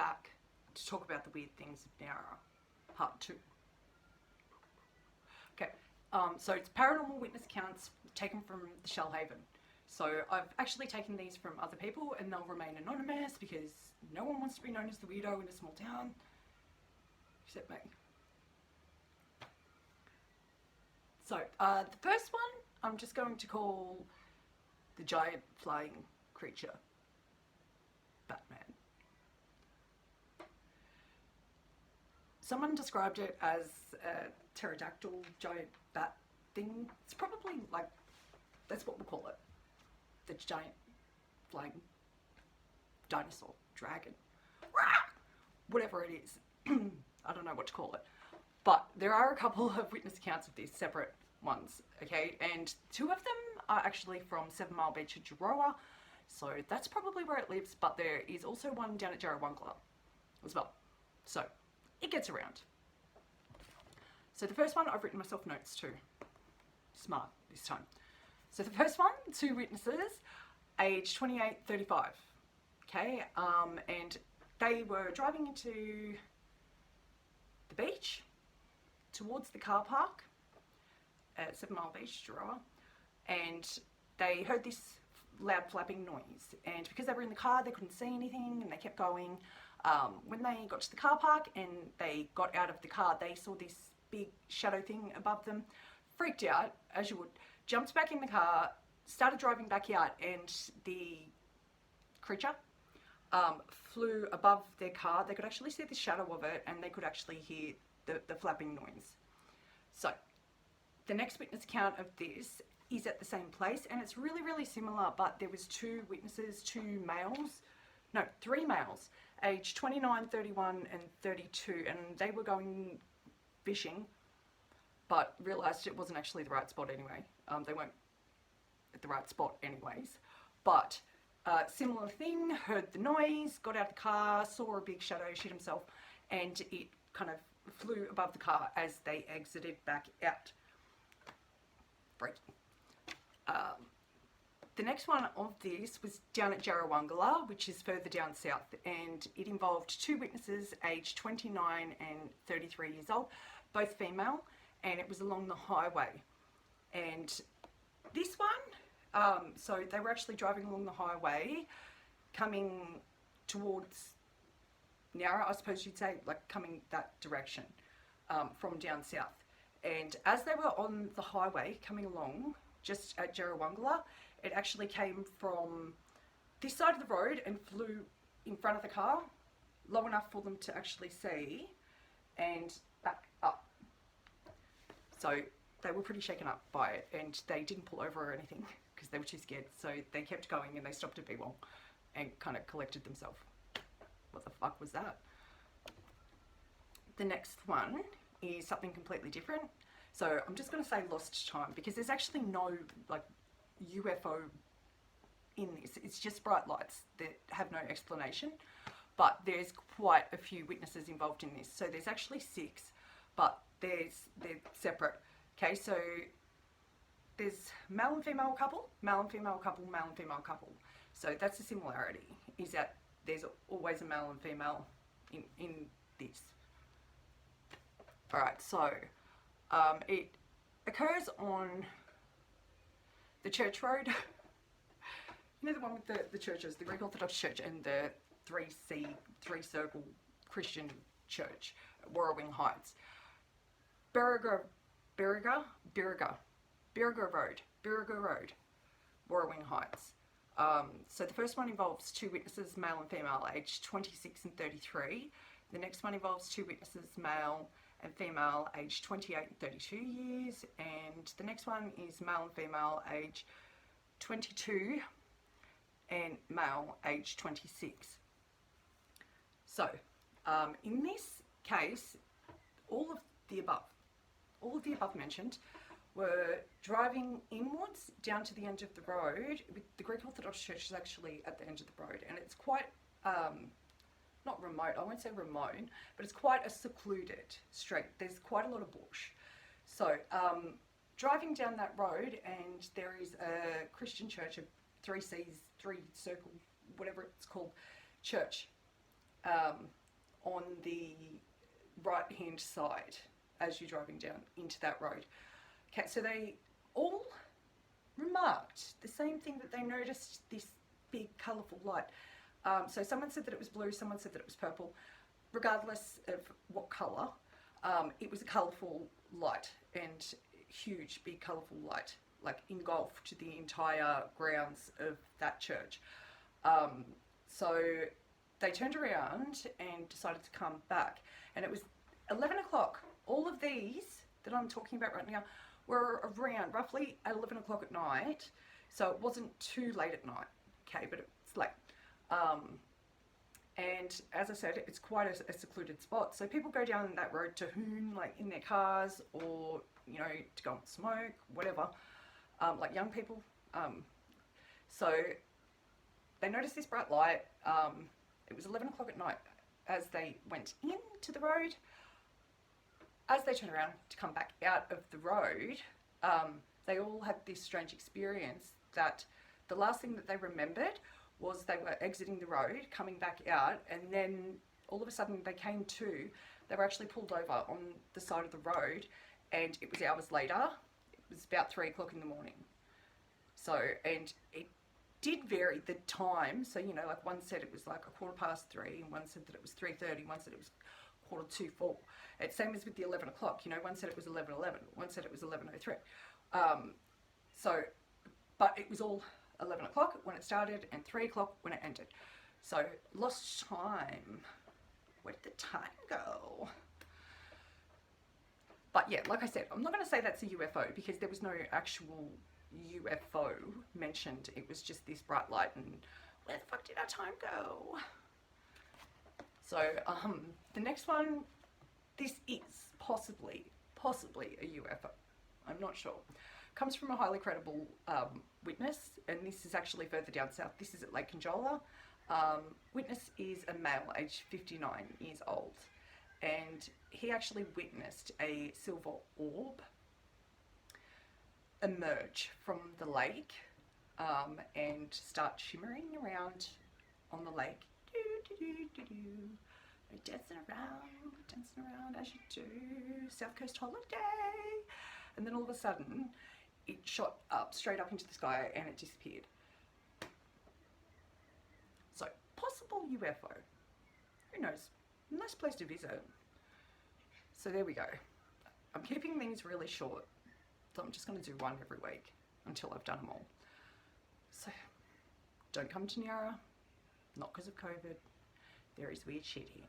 back to talk about the weird things of Gerroa, part 2. Okay, so it's paranormal witness accounts taken from the Shoalhaven. So I've actually taken these from other people and they'll remain anonymous because no one wants to be known as the weirdo in a small town, except me. So the first one I'm just going to call the giant flying creature, Batman. Someone described it as a pterodactyl giant bat thing. It's probably like, that's what we'll call it. The giant flying dinosaur, dragon, whatever it is. I don't know what to call it. But there are a couple of witness accounts of these separate ones, okay? And 2 of them are actually from 7 Mile Beach at Gerroa. So that's probably where it lives, but there is also one down at Gerroa as well. So it gets around. So the first one, I've written myself notes too. Smart this time. So the first one, 2 witnesses, age 28, 35. Okay, and they were driving into the beach towards the car park at 7 Mile Beach, Gerroa, and they heard this loud flapping noise, and because they were in the car they couldn't see anything and they kept going. When they got to the car park and they got out of the car, they saw this big shadow thing above them, freaked out as you would, jumped back in the car, started driving back out, and the creature flew above their car. They could actually see the shadow of it and they could actually hear the flapping noise. So the next witness account of this is at the same place, and it's really similar, but there was 2 witnesses, 3 males, aged 29, 31 and 32, and they were going fishing but realised it wasn't actually the right spot anyway. They weren't at the right spot anyways, but similar thing, heard the noise, got out of the car, saw a big shadow, shit himself, and it kind of flew above the car as they exited back out. Freaky. The next one of this was down at Gerroa, which is further down south, and it involved 2 witnesses aged 29 and 33 years old, both female, and it was along the highway. And this one, so they were actually driving along the highway, coming towards Gerroa, I suppose you'd say, like coming that direction from down south. And as they were on the highway coming along, just at Gerroa, it actually came from this side of the road and flew in front of the car, low enough for them to actually see, and back up. So they were pretty shaken up by it, and they didn't pull over or anything because they were too scared. So they kept going and they stopped at B1 and kind of collected themselves. What the fuck was that? The next one is something completely different. So I'm just going to say lost time because there's actually no like UFO in this. It's just bright lights that have no explanation, but there's quite a few witnesses involved in this. So there's actually 6, but they're separate. Okay, so there's male and female couple, male and female couple, male and female couple. So that's the similarity, is that there's always a male and female in this. Alright, so it occurs on the church road. You know, the one with the churches, the Greek Orthodox Church and the 3-circle Christian church, Warrawing Heights. Birriga Road, Warrawing Heights. So the first one involves 2 witnesses, male and female, aged 26 and 33. The next one involves 2 witnesses, male and female, aged 28 and 32 years. And the next one is male and female, age 22, and male, age 26. So, in this case, all of the above mentioned were driving inwards down to the end of the road. The Greek Orthodox Church is actually at the end of the road, and it's quite, not remote, I won't say remote, but it's quite a secluded street. There's quite a lot of bush. So, driving down that road, and there is a Christian church, a 3 circle, whatever it's called, church. on the right hand side as you're driving down into that road. Okay, so they all remarked the same thing, that they noticed this big colourful light. So someone said that it was blue, someone said that it was purple. Regardless of what colour, it was a colourful light, and huge, big colourful light, like engulfed the entire grounds of that church. So they turned around and decided to come back, and it was 11 o'clock. All of these that I'm talking about right now were around roughly at 11 o'clock at night, so it wasn't too late at night, okay, but it's late. And as I said, it's quite a secluded spot, so people go down that road to hoon, like in their cars, or, you know, to go and smoke, whatever, like young people. So they noticed this bright light. It was 11 o'clock at night as they went into the road. As they turned around to come back out of the road, they all had this strange experience that the last thing that they remembered was they were exiting the road, coming back out, and then all of a sudden they came to, they were actually pulled over on the side of the road, and it was hours later. It was about 3 o'clock in the morning. So, and it did vary the time, so, you know, like one said it was like 3:15, and one said that it was 3:30, one said it was 4:45. It's same as with the 11 o'clock, you know, one said it was 11:11, one said it was 11:03. So, but it was all 11 o'clock when it started and 3 o'clock when it ended. So, lost time. Where did the time go? But yeah, like I said, I'm not going to say that's a UFO because there was no actual UFO mentioned. It was just this bright light, and where the fuck did our time go? So, the next one, this is possibly a UFO. I'm not sure. Comes from a highly credible witness, and this is actually further down south. This is at Lake Conjola. Witness is a male, aged 59 years old, and he actually witnessed a silver orb emerge from the lake and start shimmering around on the lake. Dancing around as you do, South Coast holiday. And then all of a sudden, it shot up, straight up into the sky, and it disappeared. So, possible UFO. Who knows? Nice place to visit. So there we go. I'm keeping these really short, so I'm just going to do one every week until I've done them all. So, don't come to Nyara, not because of COVID. There is weird shit here.